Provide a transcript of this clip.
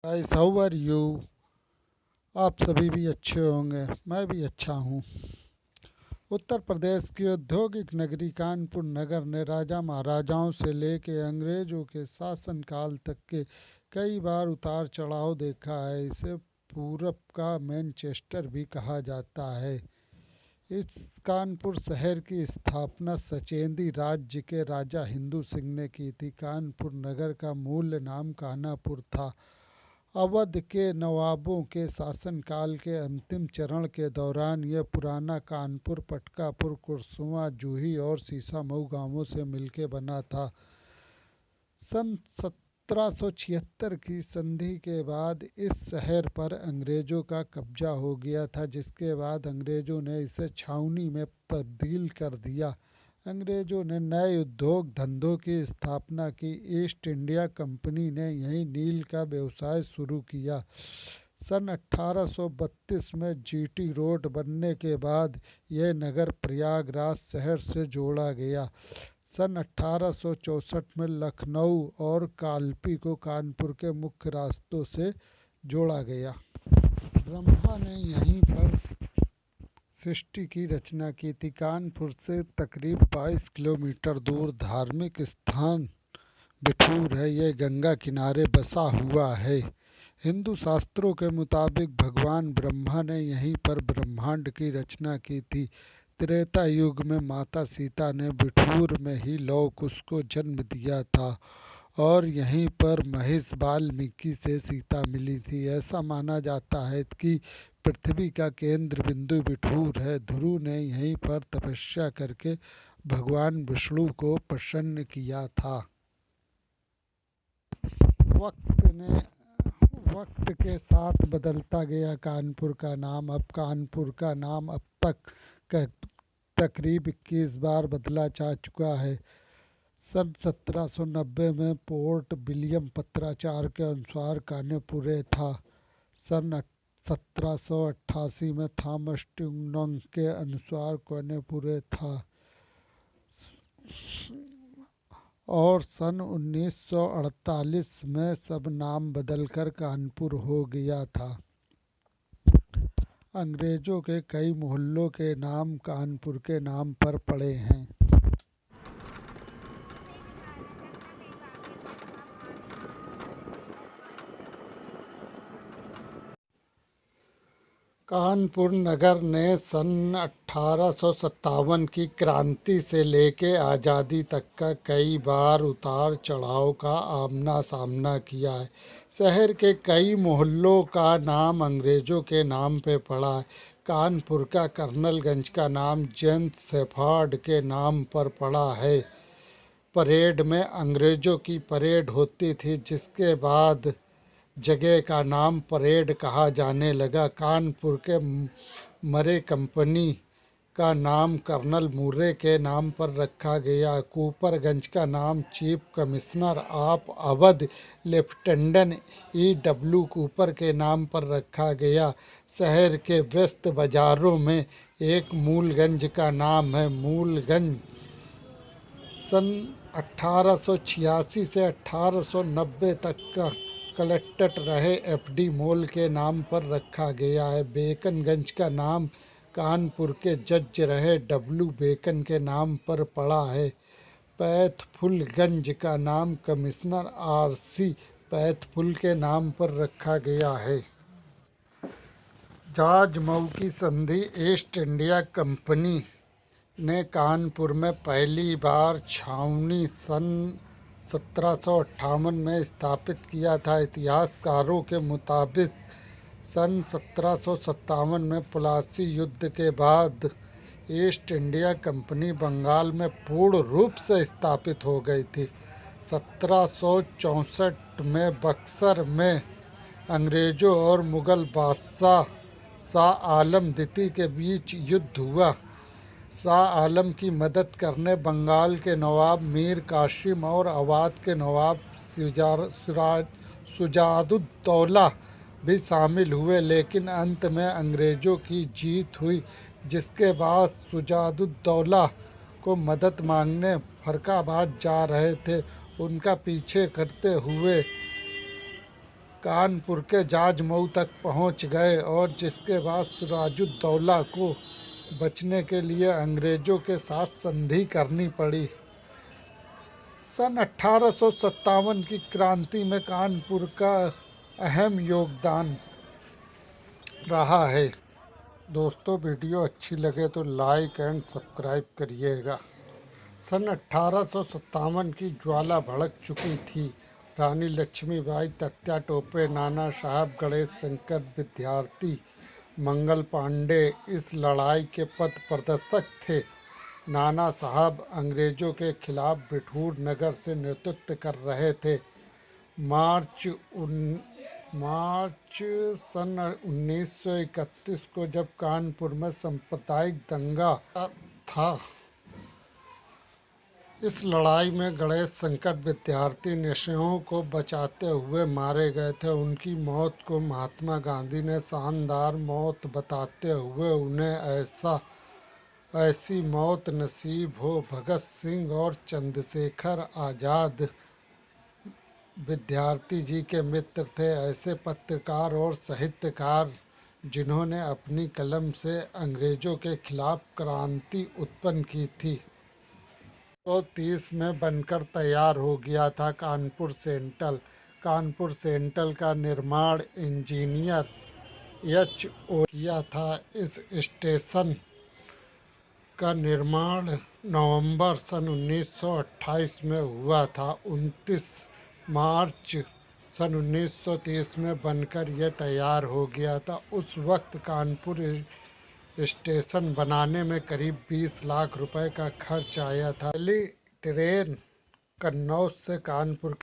Guys, how are you. आप सभी भी अच्छे होंगे, मैं भी अच्छा हूँ। उत्तर प्रदेश की औद्योगिक नगरी कानपुर नगर ने राजा महाराजाओं से लेके अंग्रेजों के शासनकाल तक के कई बार उतार चढ़ाव देखा है। इसे पूरब का मैनचेस्टर भी कहा जाता है। इस कानपुर शहर की स्थापना सचेंदी राज्य के राजा हिंदू सिंह ने की थी। कानपुर नगर का मूल नाम कानापुर था। अवध के नवाबों के शासनकाल के अंतिम चरण के दौरान यह पुराना कानपुर पटकापुर कुरसुआ जूही और सीसामऊ गांवों से मिलके बना था। सन 1776 की संधि के बाद इस शहर पर अंग्रेज़ों का कब्जा हो गया था, जिसके बाद अंग्रेज़ों ने इसे छावनी में तब्दील कर दिया। अंग्रेज़ों ने नए उद्योग धंधों की स्थापना की। ईस्ट इंडिया कंपनी ने यहीं नील का व्यवसाय शुरू किया। सन 1832 में जीटी रोड बनने के बाद यह नगर प्रयागराज शहर से जोड़ा गया। सन 1864 में लखनऊ और कालपी को कानपुर के मुख्य रास्तों से जोड़ा गया। ब्रह्मा ने यहीं पर सृष्टि की रचना की थी। कानपुर से तकरीब 22 किलोमीटर दूर धार्मिक स्थान बिठूर है। यह गंगा किनारे बसा हुआ है। हिंदू शास्त्रों के मुताबिक भगवान ब्रह्मा ने यहीं पर ब्रह्मांड की रचना की थी। त्रेता युग में माता सीता ने बिठूर में ही लौह कुश को जन्म दिया था और यहीं पर महेश वाल्मीकि से सीता मिली थी। ऐसा माना जाता है कि पृथ्वी का केंद्र बिंदु बिठूर है। ध्रुव ने यहीं पर तपस्या करके भगवान विष्णु को प्रसन्न किया था। वक्त के साथ बदलता गया कानपुर का नाम। अब कानपुर का नाम अब तक तकरीब 21 बार बदला जा चुका है। सन 1790 में पोर्ट विलियम पत्राचार के अनुसार कानेपुरे था। सन 1788 में थॉमस ट्यूनंग के अनुसार कानेपुरे था और सन 1948 में सब नाम बदलकर कानपुर हो गया था। अंग्रेज़ों के कई मोहल्लों के नाम कानपुर के नाम पर पड़े हैं। कानपुर नगर ने सन 1857 की क्रांति से लेके आज़ादी तक का कई बार उतार चढ़ाव का आमना सामना किया है। शहर के कई मोहल्लों का नाम अंग्रेज़ों के नाम पे पड़ा है। कानपुर का कर्नलगंज का नाम जेम्स शेफर्ड के नाम पर पड़ा है। परेड में अंग्रेज़ों की परेड होती थी, जिसके बाद जगह का नाम परेड कहा जाने लगा। कानपुर के मरे कंपनी का नाम कर्नल मुर्रे के नाम पर रखा गया। कूपरगंज का नाम chief commissioner of Awadh lieutenant E.W. Cooper के नाम पर रखा गया। शहर के व्यस्त बाजारों में एक मूलगंज का नाम है। मूलगंज सन 1886 से 1890 तक का कलेक्टर रहे FD मॉल के नाम पर रखा गया है। बेकनगंज का नाम कानपुर के जज रहे W. बेकन के नाम पर पड़ा है। पैथफुलगंज का नाम कमिश्नर RC पैथफुल के नाम पर रखा गया है। जॉर्ज मऊ की संधि ईस्ट इंडिया कंपनी ने कानपुर में पहली बार छावनी सन 1758 में स्थापित किया था। इतिहासकारों के मुताबिक सन 1757 में प्लासी युद्ध के बाद ईस्ट इंडिया कंपनी बंगाल में पूर्ण रूप से स्थापित हो गई थी। 1764 में बक्सर में अंग्रेज़ों और मुग़ल बादशाह शाह आलम द्वितीय के बीच युद्ध हुआ। शाह आलम की मदद करने बंगाल के नवाब मीर कासिम और अवध के नवाब शुजाउद्दौला भी शामिल हुए, लेकिन अंत में अंग्रेज़ों की जीत हुई, जिसके बाद शुजाउद्दौला को मदद मांगने फर्रुखाबाद जा रहे थे। उनका पीछे करते हुए कानपुर के जाजमऊ तक पहुंच गए और जिसके बाद सिराजुद्दौला को बचने के लिए अंग्रेजों के साथ संधि करनी पड़ी। सन 1857 की क्रांति में कानपुर का अहम योगदान रहा है। दोस्तों, वीडियो अच्छी लगे तो लाइक एंड सब्सक्राइब करिएगा। सन 1857 की ज्वाला भड़क चुकी थी। रानी लक्ष्मीबाई, तात्या टोपे, नाना साहब, गणेश शंकर, विद्यार्थी मंगल पांडे इस लड़ाई के पथ प्रदर्शक थे। नाना साहब अंग्रेजों के खिलाफ बिठूर नगर से नेतृत्व कर रहे थे। मार्च सन 1931 को जब कानपुर में सांप्रदायिक दंगा था, इस लड़ाई में गणेश शंकर विद्यार्थी नशेड़ियों को बचाते हुए मारे गए थे। उनकी मौत को महात्मा गांधी ने शानदार मौत बताते हुए उन्हें ऐसी मौत नसीब हो। भगत सिंह और चंद्रशेखर आज़ाद विद्यार्थी जी के मित्र थे, ऐसे पत्रकार और साहित्यकार जिन्होंने अपनी कलम से अंग्रेजों के खिलाफ क्रांति उत्पन्न की थी। 1930 में बनकर तैयार हो गया था कानपुर सेंट्रल। कानपुर सेंट्रल का निर्माण इंजीनियर H.O. किया था। इस स्टेशन का निर्माण नवंबर सन 1928 में हुआ था। 29 मार्च सन 1930 में बनकर यह तैयार हो गया था। उस वक्त कानपुर स्टेशन बनाने में करीब 20 लाख रुपए का खर्च आया था। पहली ट्रेन कन्नौज से कानपुर